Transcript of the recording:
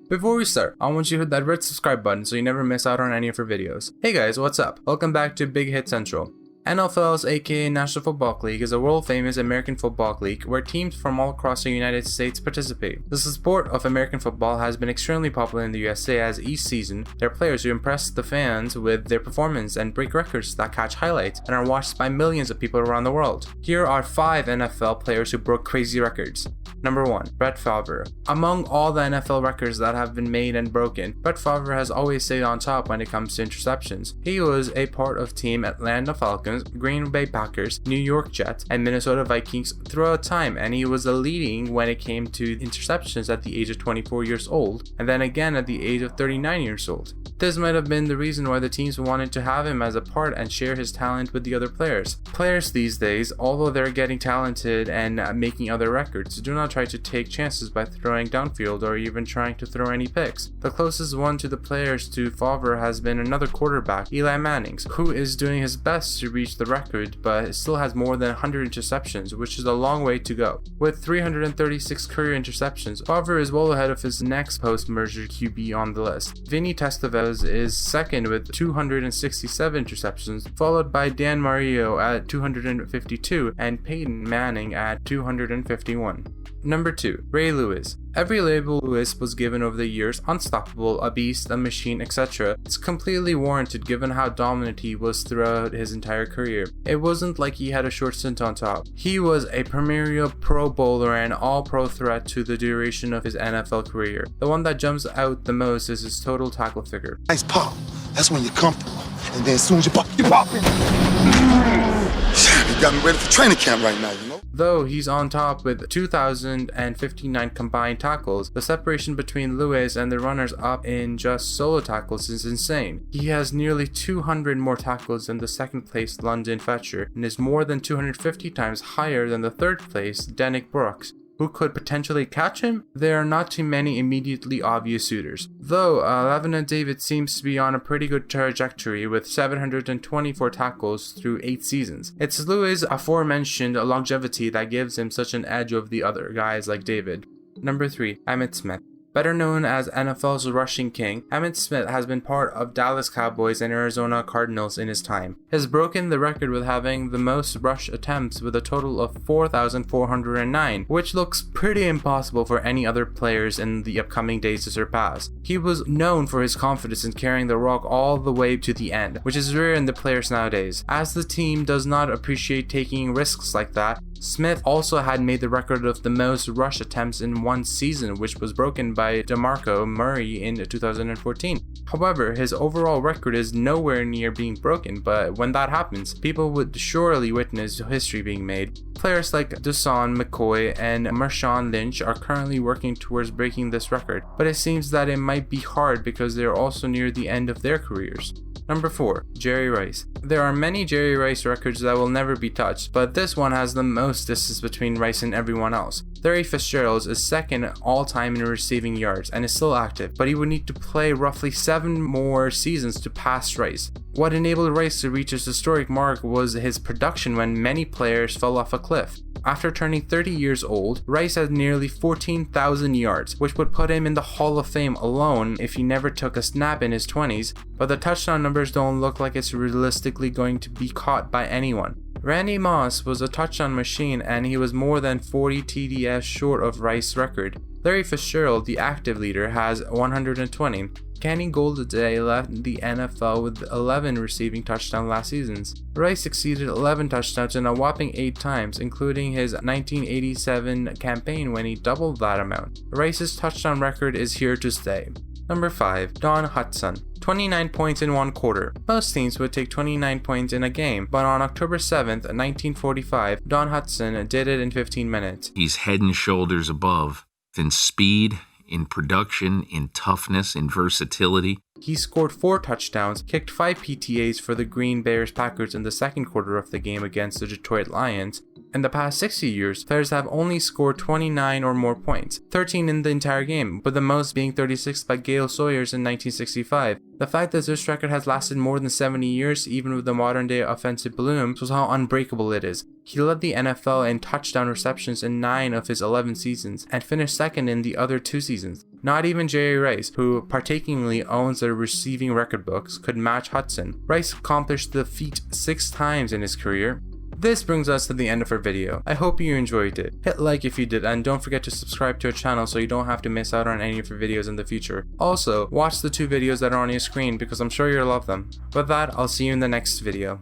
Before we start, I want you to hit that red subscribe button so you never miss out on any of our videos. Hey guys, what's up? Welcome back to Big Hit Central. NFL's aka National Football League is a world-famous American football league where teams from all across the United States participate. The sport of American football has been extremely popular in the USA as each season, there are players who impress the fans with their performance and break records that catch highlights and are watched by millions of people around the world. Here are 5 NFL players who broke crazy records. Number 1. Brett Favre. Among all the NFL records that have been made and broken, Brett Favre has always stayed on top when it comes to interceptions. He was a part of Team Atlanta Falcons, Green Bay Packers, New York Jets, and Minnesota Vikings throughout time, and he was the leading when it came to interceptions at the age of 24 years old, and then again at the age of 39 years old. This might have been the reason why the teams wanted to have him as a part and share his talent with the other players. Players these days, although they're getting talented and making other records, do not try to take chances by throwing downfield or even trying to throw any picks. The closest one to the players to Favre has been another quarterback, Eli Manning, who is doing his best to reach the record but still has more than 100 interceptions, which is a long way to go. With 336 career interceptions, Favre is well ahead of his next post-merger QB on the list. Vinny Testavez is second with 267 interceptions, followed by Dan Marino at 252 and Peyton Manning at 251. Number 2. Ray Lewis. Every label Lewis was given over the years, unstoppable, a beast, a machine, etc., it's completely warranted given how dominant he was throughout his entire career. It wasn't like he had a short stint on top. He was a perennial Pro Bowler and all-pro threat to the duration of his NFL career. The one that jumps out the most is his total tackle figure. Nice pop. That's when you're comfortable. And then as soon as you pop, you're popping. You got me ready for training camp right now, you know? Though he's on top with 2,059 combined tackles, the separation between Lewis and the runners-up in just solo tackles is insane. He has nearly 200 more tackles than the second-place London Fletcher and is more than 250 times higher than the third-place Dennick Brooks. Who could potentially catch him? There are not too many immediately obvious suitors. Though, Lavina David seems to be on a pretty good trajectory with 724 tackles through 8 seasons. It's Lewis' aforementioned longevity that gives him such an edge over the other guys like David. Number 3. Emmitt Smith. Better known as NFL's rushing king, Emmitt Smith has been part of Dallas Cowboys and Arizona Cardinals in his time. He has broken the record with having the most rush attempts with a total of 4,409, which looks pretty impossible for any other players in the upcoming days to surpass. He was known for his confidence in carrying the rock all the way to the end, which is rare in the players nowadays. As the team does not appreciate taking risks like that, Smith also had made the record of the most rush attempts in one season, which was broken by DeMarco Murray in 2014. However, his overall record is nowhere near being broken, but when that happens, people would surely witness history being made. Players like Dusson McCoy and Marshawn Lynch are currently working towards breaking this record, but it seems that it might be hard because they are also near the end of their careers. Number 4. Jerry Rice. There are many Jerry Rice records that will never be touched, but this one has the most distance between Rice and everyone else. Larry Fitzgerald is second all-time in receiving yards and is still active, but he would need to play roughly 7 more seasons to pass Rice. What enabled Rice to reach his historic mark was his production when many players fell off a cliff. After turning 30 years old, Rice had nearly 14,000 yards, which would put him in the Hall of Fame alone if he never took a snap in his 20s, but the touchdown numbers don't look like it's realistically going to be caught by anyone. Randy Moss was a touchdown machine and he was more than 40 TDS short of Rice's record. Larry Fitzgerald, the active leader, has 120. Kenny Golladay left the NFL with 11 receiving touchdowns last season. Rice succeeded 11 touchdowns in a whopping 8 times, including his 1987 campaign when he doubled that amount. Rice's touchdown record is here to stay. Number 5. Don Hutson. 29 points in one quarter. Most teams would take 29 points in a game, but on October 7th, 1945, Don Hutson did it in 15 minutes. He's head and shoulders above in speed, in production, in toughness, in versatility. He scored 4 touchdowns, kicked 5 PTAs for the Green Bay Packers in the second quarter of the game against the Detroit Lions, In the past 60 years, players have only scored 29 or more points, 13 in the entire game, with the most being 36 by Gale Sawyers in 1965. The fact that this record has lasted more than 70 years, even with the modern day offensive bloom, shows how unbreakable it is. He led the NFL in touchdown receptions in 9 of his 11 seasons, and finished second in the other 2 seasons. Not even Jerry Rice, who partakingly owns the receiving record books, could match Hutson. Rice accomplished the feat 6 times in his career. This brings us to the end of our video. I hope you enjoyed it. Hit like if you did, and don't forget to subscribe to our channel so you don't have to miss out on any of our videos in the future. Also, watch the 2 videos that are on your screen because I'm sure you'll love them. With that, I'll see you in the next video.